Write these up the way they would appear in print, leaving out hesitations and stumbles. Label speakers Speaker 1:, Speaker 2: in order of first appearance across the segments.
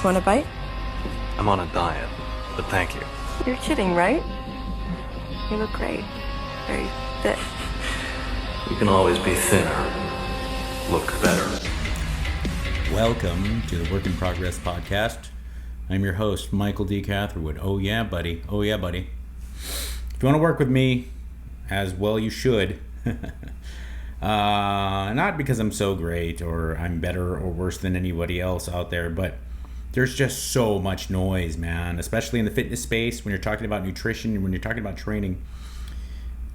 Speaker 1: Want a bite?
Speaker 2: I'm on a diet, but thank you.
Speaker 1: You're kidding, right? You look great. Very fit.
Speaker 2: You can always be thinner. Look better.
Speaker 3: Welcome to the Work in Progress podcast. I'm your host, Michael D. Catherwood. Oh yeah, buddy. Oh yeah, buddy. If you want to work with me, as well you should. Not because I'm so great or I'm better or worse than anybody else out there, but there's just so much noise, man, especially in the fitness space when you're talking about nutrition and when you're talking about training.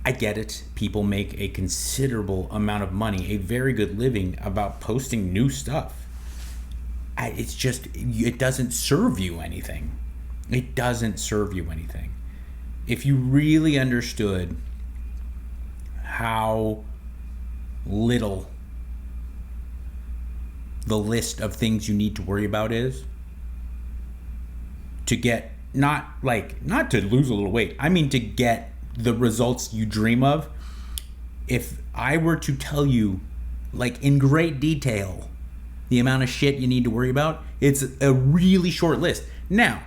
Speaker 3: I get it. People make a considerable amount of money, a very good living about posting new stuff. It's just, it doesn't serve you anything. It doesn't serve you anything. If you really understood how little the list of things you need to worry about is to get, not to lose a little weight, I mean to get the results you dream of. If I were to tell you, like in great detail, the amount of shit you need to worry about, it's a really short list. Now,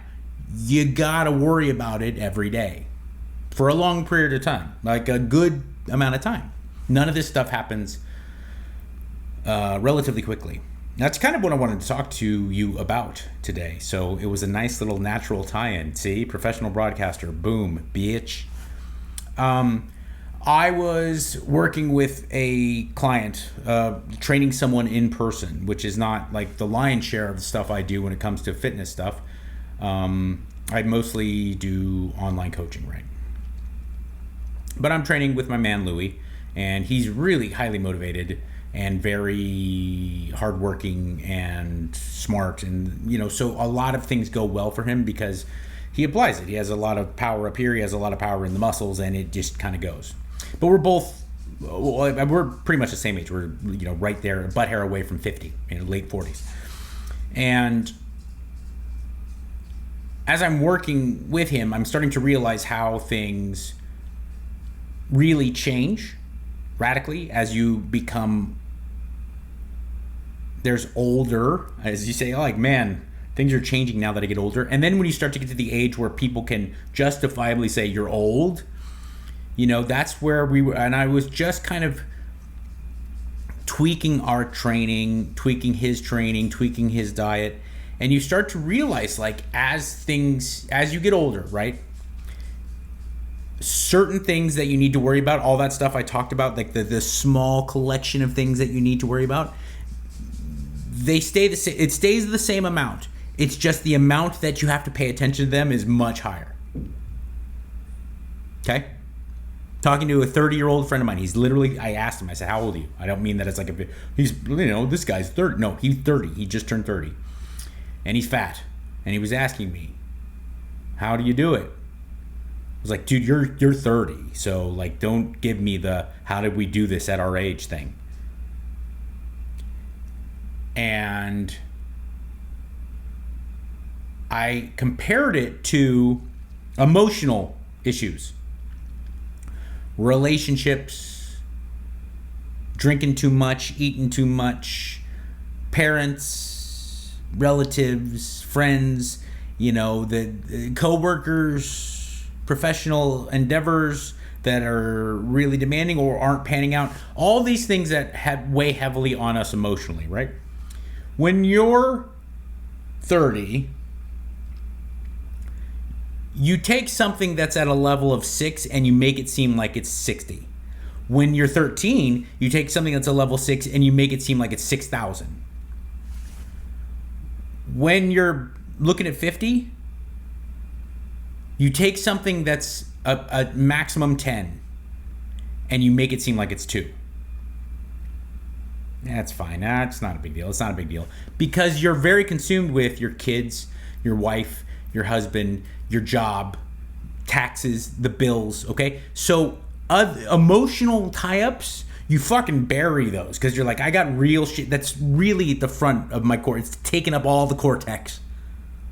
Speaker 3: you gotta worry about it every day for a long period of time, like a good amount of time. None of this stuff happens relatively quickly. That's kind of what I wanted to talk to you about today. So it was a nice little natural tie-in. See, professional broadcaster, boom, bitch. I was working with a client, training someone in person, which is not like the lion's share of the stuff I do when it comes to fitness stuff. I mostly do online coaching, right? But I'm training with my man, Louie, and he's really highly motivated and very hardworking and smart. And, you know, so a lot of things go well for him because he applies it. He has a lot of power up here. He has a lot of power in the muscles, and it just kind of goes. But we're pretty much the same age. We're, you know, right there, butt hair away from 50, late 40s. And as I'm working with him, I'm starting to realize how things really change radically as you become, there's older, as you say, like, man, things are changing now that I get older. And then when you start to get to the age where people can justifiably say you're old, you know, that's where we were. And I was just kind of tweaking our training, tweaking his training, tweaking his diet. And you start to realize, like, as you get older, right? Certain things that you need to worry about, all that stuff I talked about, like the small collection of things that you need to worry about, they stay the same. It stays the same amount. It's just the amount that you have to pay attention to them is much higher. Okay? Talking to a 30-year-old friend of mine. He's literally, I asked him, I said, how old are you? I don't mean that it's like he's, you know, this guy's 30. No, he's 30. He just turned 30. And he's fat. And he was asking me, how do you do it? I was like, dude, you're 30. So, like, don't give me the how did we do this at our age thing. And I compared it to emotional issues, relationships, drinking too much, eating too much, parents, relatives, friends, you know, the coworkers, professional endeavors that are really demanding or aren't panning out. All these things that weigh heavily on us emotionally, right? When you're 30, you take something that's at a level of 6 and you make it seem like it's 60. When you're 13, you take something that's a level 6 and you make it seem like it's 6,000. When you're looking at 50, you take something that's a maximum 10 and you make it seem like it's 2. That's fine. That's not a big deal. It's not a big deal because you're very consumed with your kids, your wife, your husband, your job, taxes, the bills, okay? So emotional tie-ups, you fucking bury those because you're like, I got real shit that's really at the front of my core. It's taking up all the cortex.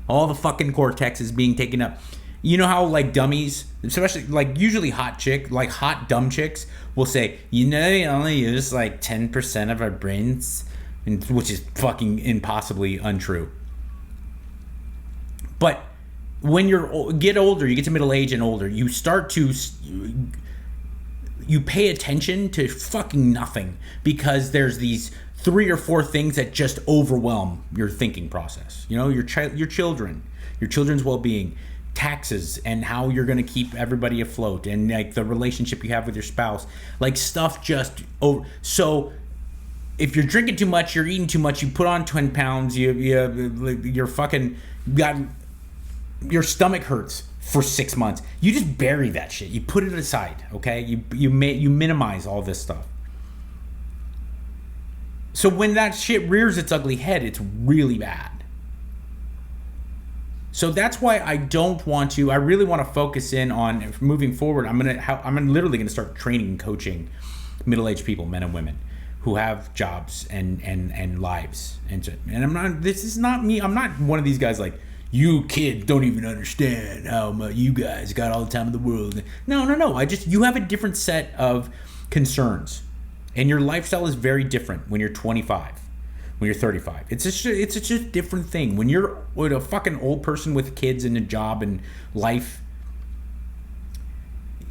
Speaker 3: All the fucking cortex is being taken up. You know how, like, dummies, especially, like, usually hot dumb chicks will say, you know, they only use, like, 10% of our brains, which is fucking impossibly untrue. But when get older, you get to middle age and older, you start to you pay attention to fucking nothing, because there's these 3 or 4 things that just overwhelm your thinking process. You know, your children, your children's well-being, taxes, and how you're going to keep everybody afloat, and like the relationship you have with your spouse, like stuff just over. So if you're drinking too much, you're eating too much, you put on 10 pounds, you're fucking got, your stomach hurts for 6 months. You just bury that shit. You put it aside, okay? You minimize all this stuff. So when that shit rears its ugly head, it's really bad. So that's why I really want to focus in on, moving forward, I'm literally going to start training and coaching middle-aged people, men and women, who have jobs and lives. And this is not me. I'm not one of these guys like, you kids don't even understand how much you guys got all the time in the world. No. You have a different set of concerns, and your lifestyle is very different when you're 25, when you're 35. It's just a different thing. When you're with a fucking old person with kids and a job and life,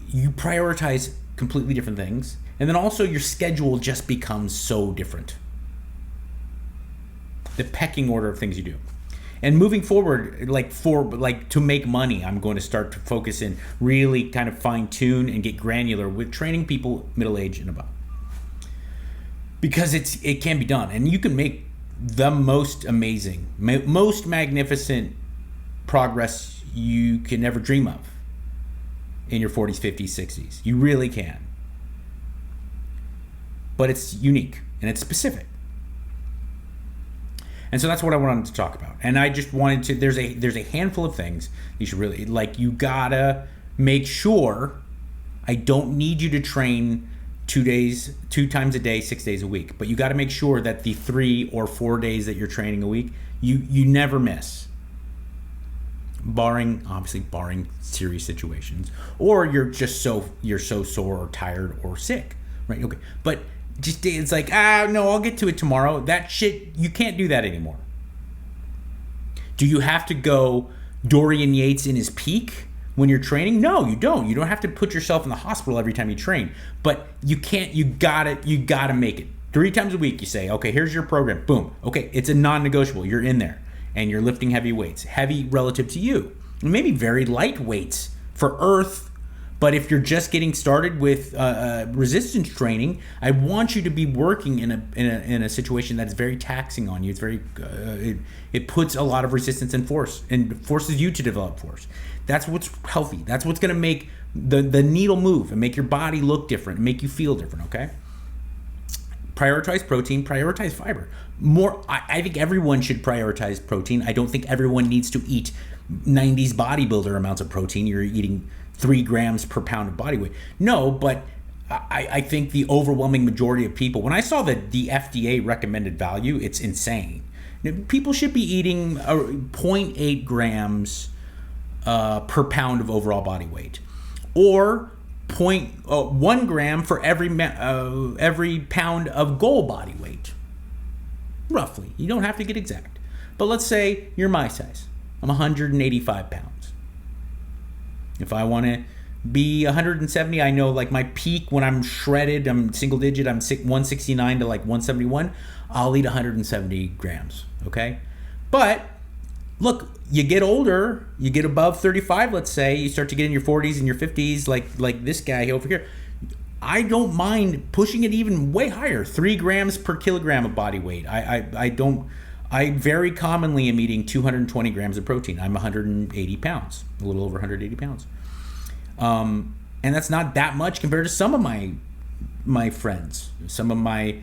Speaker 3: you prioritize completely different things, and then also your schedule just becomes so different. The pecking order of things you do. And moving forward, to make money, I'm going to start to focus in, really kind of fine tune and get granular with training people middle age and above, because it can be done, and you can make the most amazing, most magnificent progress you can ever dream of in your 40s, 50s, 60s. You really can, but it's unique and it's specific. And so that's what I wanted to talk about. And I just wanted to, there's a handful of things you should really, you gotta make sure, I don't need you to train 2 times a day, 6 days a week, but you gotta make sure that the 3 or 4 days that you're training a week, you never miss. Barring serious situations, or you're so sore or tired or sick, right? Okay. But just, it's like, no, I'll get to it tomorrow. That shit, you can't do that anymore. Do you have to go Dorian Yates in his peak when you're training? No, you don't. You don't have to put yourself in the hospital every time you train. But you gotta make it. 3 times a week you say, okay, here's your program. Boom. Okay, it's a non-negotiable. You're in there. And you're lifting heavy weights. Heavy relative to you. Maybe very light weights for Earth. But if you're just getting started with resistance training, I want you to be working in a situation that's very taxing on you. It's very it puts a lot of resistance and force, and forces you to develop force. That's what's healthy. That's what's going to make the needle move and make your body look different and make you feel different. Okay. Prioritize protein. Prioritize fiber. I think everyone should prioritize protein. I don't think everyone needs to eat 90s bodybuilder amounts of protein. You're eating 3 grams per pound of body weight. No, but I think the overwhelming majority of people, when I saw the FDA recommended value, it's insane. People should be eating 0.8 grams per pound of overall body weight, or 0.1 gram for every pound of goal body weight. Roughly. You don't have to get exact. But let's say you're my size. I'm 185 pounds. If I want to be 170, I know like my peak when I'm shredded, I'm single digit, I'm 169 to like 171, I'll eat 170 grams, okay? But look, you get older, you get above 35, let's say, you start to get in your 40s and your 50s, like this guy over here. I don't mind pushing it even way higher, 3 grams per kilogram of body weight. I very commonly am eating 220 grams of protein. I'm 180 pounds, a little over 180 pounds. And that's not that much compared to some of my friends, some of my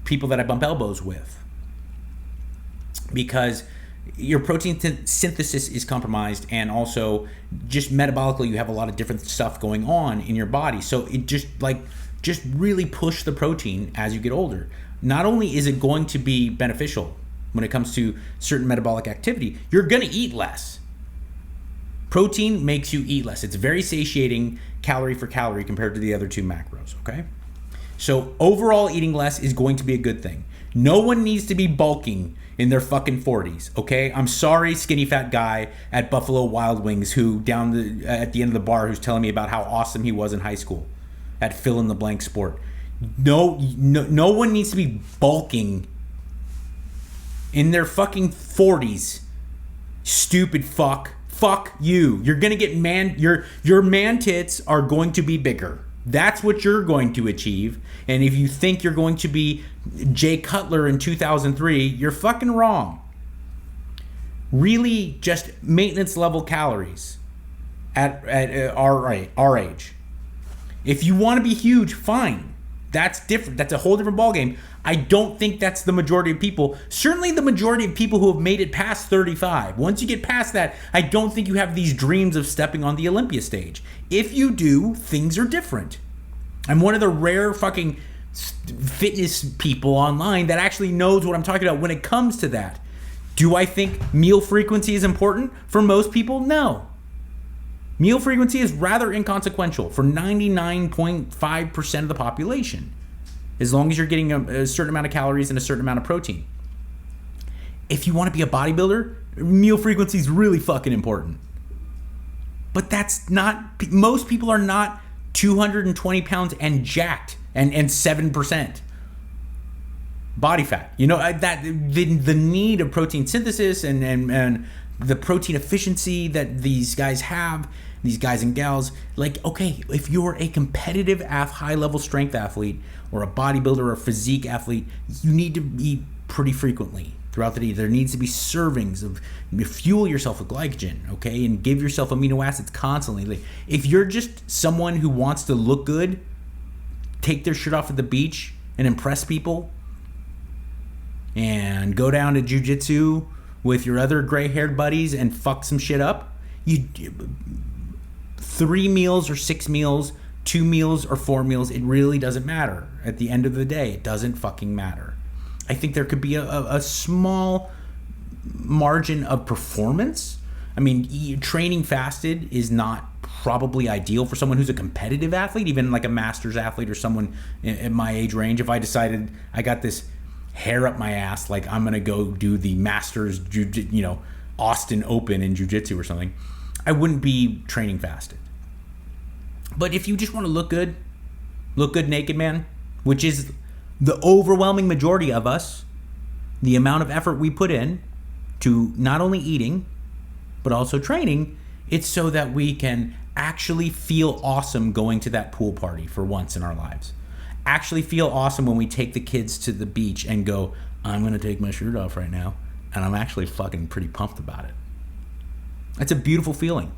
Speaker 3: people that I bump elbows with. Because your protein synthesis is compromised, and also just metabolically you have a lot of different stuff going on in your body. So it just really push the protein as you get older. Not only is it going to be beneficial when it comes to certain metabolic activity, you're going to eat less. Protein makes you eat less. It's very satiating calorie for calorie compared to the other 2 macros, okay? So overall eating less is going to be a good thing. No one needs to be bulking in their fucking 40s, okay? I'm sorry, skinny fat guy at Buffalo Wild Wings who at the end of the bar who's telling me about how awesome he was in high school at fill in the blank sport. No one needs to be bulking in their fucking 40s. Stupid fuck. Fuck you. You're gonna get your man tits are going to be bigger. That's what you're going to achieve. And if you think you're going to be Jay Cutler in 2003, you're fucking wrong. Really, just maintenance level calories at our age. If you want to be huge, fine. That's different. That's a whole different ballgame. I don't think that's the majority of people. Certainly the majority of people who have made it past 35. Once you get past that, I don't think you have these dreams of stepping on the Olympia stage. If you do, things are different. I'm one of the rare fucking fitness people online that actually knows what I'm talking about when it comes to that. Do I think meal frequency is important for most people? No. Meal frequency is rather inconsequential for 99.5% of the population, as long as you're getting a certain amount of calories and a certain amount of protein. If you want to be a bodybuilder, meal frequency is really fucking important. But that's not, most people are not 220 pounds and jacked and 7% body fat. You know, that the need of protein synthesis and the protein efficiency that these guys have, these guys and gals, like, okay, if you're a competitive high-level strength athlete or a bodybuilder or a physique athlete, you need to eat pretty frequently throughout the day. There needs to be servings of fuel yourself with glycogen, okay, and give yourself amino acids constantly. Like, if you're just someone who wants to look good, take their shirt off at the beach and impress people, and go down to jiu-jitsu with your other gray-haired buddies and fuck some shit up, 3 meals or 6 meals, 2 meals or 4 meals, it really doesn't matter. At the end of the day, it doesn't fucking matter. I think there could be a small margin of performance. I mean, training fasted is not probably ideal for someone who's a competitive athlete, even like a master's athlete or someone in my age range. If I decided I got this hair up my ass, like I'm gonna go do the Masters, Austin Open in jiu-jitsu or something, I wouldn't be training fasted. But if you just want to look good naked, man, which is the overwhelming majority of us, the amount of effort we put in to not only eating but also training, it's so that we can actually feel awesome going to that pool party for once in our lives. Actually feel awesome when we take the kids to the beach and go, I'm going to take my shirt off right now, and I'm actually fucking pretty pumped about it. It's a beautiful feeling.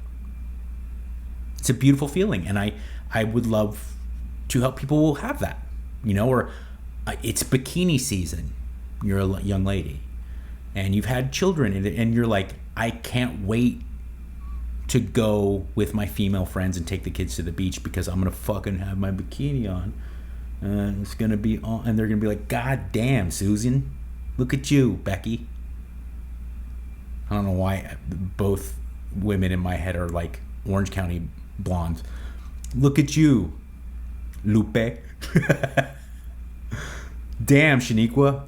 Speaker 3: It's a beautiful feeling, and I would love to help people have that, or it's bikini season. You're a young lady, and you've had children, and you're like, I can't wait to go with my female friends and take the kids to the beach because I'm going to fucking have my bikini on. It's gonna be on, and they're gonna be like, God damn, Susan, look at you, Becky. I don't know why both women in my head are like Orange County blondes. Look at you, Lupe. Damn, Shaniqua.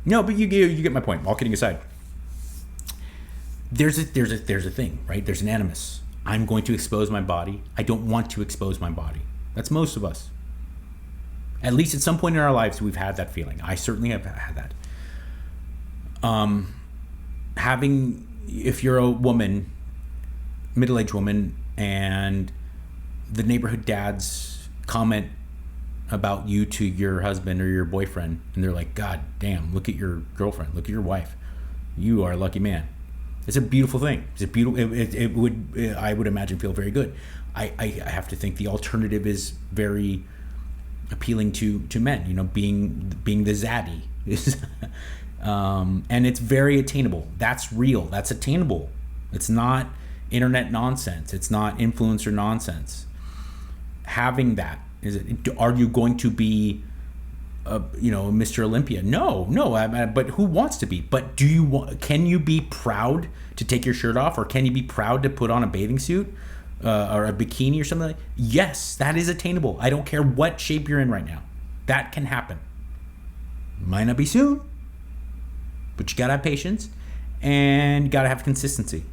Speaker 3: No, but you get my point. All kidding aside, there's a thing, right? There's an animus. I'm going to expose my body. I don't want to expose my body. That's most of us. At least at some point in our lives, we've had that feeling. I certainly have had that. If you're a woman, middle-aged woman, and the neighborhood dads comment about you to your husband or your boyfriend, and they're like, God damn, look at your girlfriend, look at your wife. You are a lucky man. It's a beautiful thing. It's a beautiful. It would, I would imagine, feel very good. I have to think the alternative is very appealing to men, being the zaddy. And it's very attainable. That's real. That's attainable. It's not internet nonsense. It's not influencer nonsense. Having that, are you going to be Mr. Olympia? No, but who wants to be? But can you be proud to take your shirt off, or can you be proud to put on a bathing suit? Or a bikini or something like that? Yes, that is attainable. I don't care what shape you're in right now. That can happen. Might not be soon. But you gotta have patience and gotta have consistency.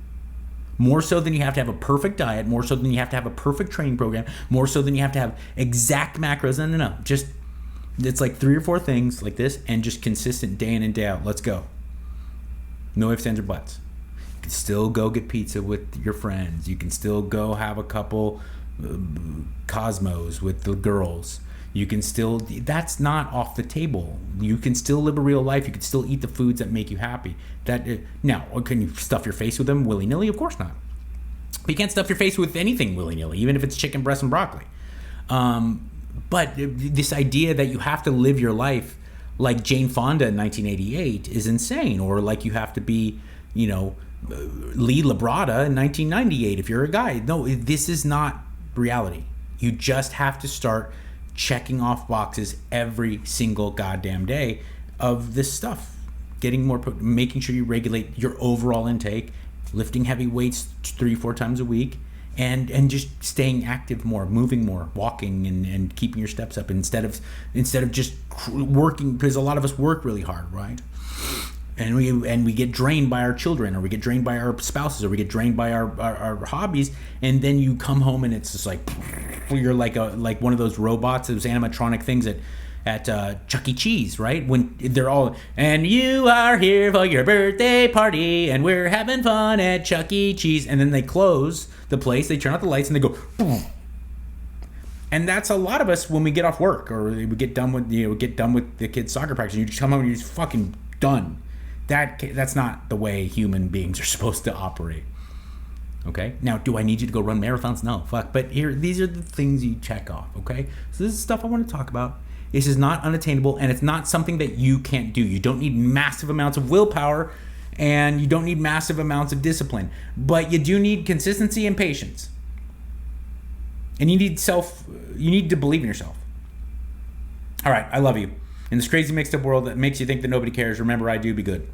Speaker 3: More so than you have to have a perfect diet, more so than you have to have a perfect training program, more so than you have to have exact macros. No. Just, it's like 3 or 4 things like this, and just consistent day in and day out. Let's go. No ifs, ands, or buts. You can still go get pizza with your friends. You can still go have a couple Cosmos with the girls. You can still, that's not off the table. You can still live a real life. You can still eat the foods that make you happy. Now, can you stuff your face with them willy-nilly? Of course not. But you can't stuff your face with anything willy-nilly, even if it's chicken breast and broccoli. But this idea that you have to live your life like Jane Fonda in 1988 is insane. Or like you have to be, Lee Labrada in 1998 if you're a guy. No, this is not reality. You just have to start checking off boxes every single goddamn day of this stuff. Getting more, making sure you regulate your overall intake, lifting heavy weights 3-4 times a week, and just staying active more, moving more, walking and keeping your steps up instead of just working, because a lot of us work really hard, right? And we get drained by our children, or we get drained by our spouses, or we get drained by our hobbies, and then you come home and it's just like you're like one of those robots, those animatronic things at Chuck E. Cheese, right? When they're all, and you are here for your birthday party, and we're having fun at Chuck E. Cheese, and then they close the place, they turn out the lights, and they go boom. And that's a lot of us when we get off work, or we get done with the kids' soccer practice, and you just come home and you're just fucking done. That's not the way human beings are supposed to operate. Okay? Now, do I need you to go run marathons? No, fuck. But these are the things you check off, okay? So this is stuff I want to talk about. This is not unattainable, and it's not something that you can't do. You don't need massive amounts of willpower, and you don't need massive amounts of discipline. But you do need consistency and patience. And you need to believe in yourself. All right, I love you. In this crazy mixed up world that makes you think that nobody cares, remember, I do. Be good.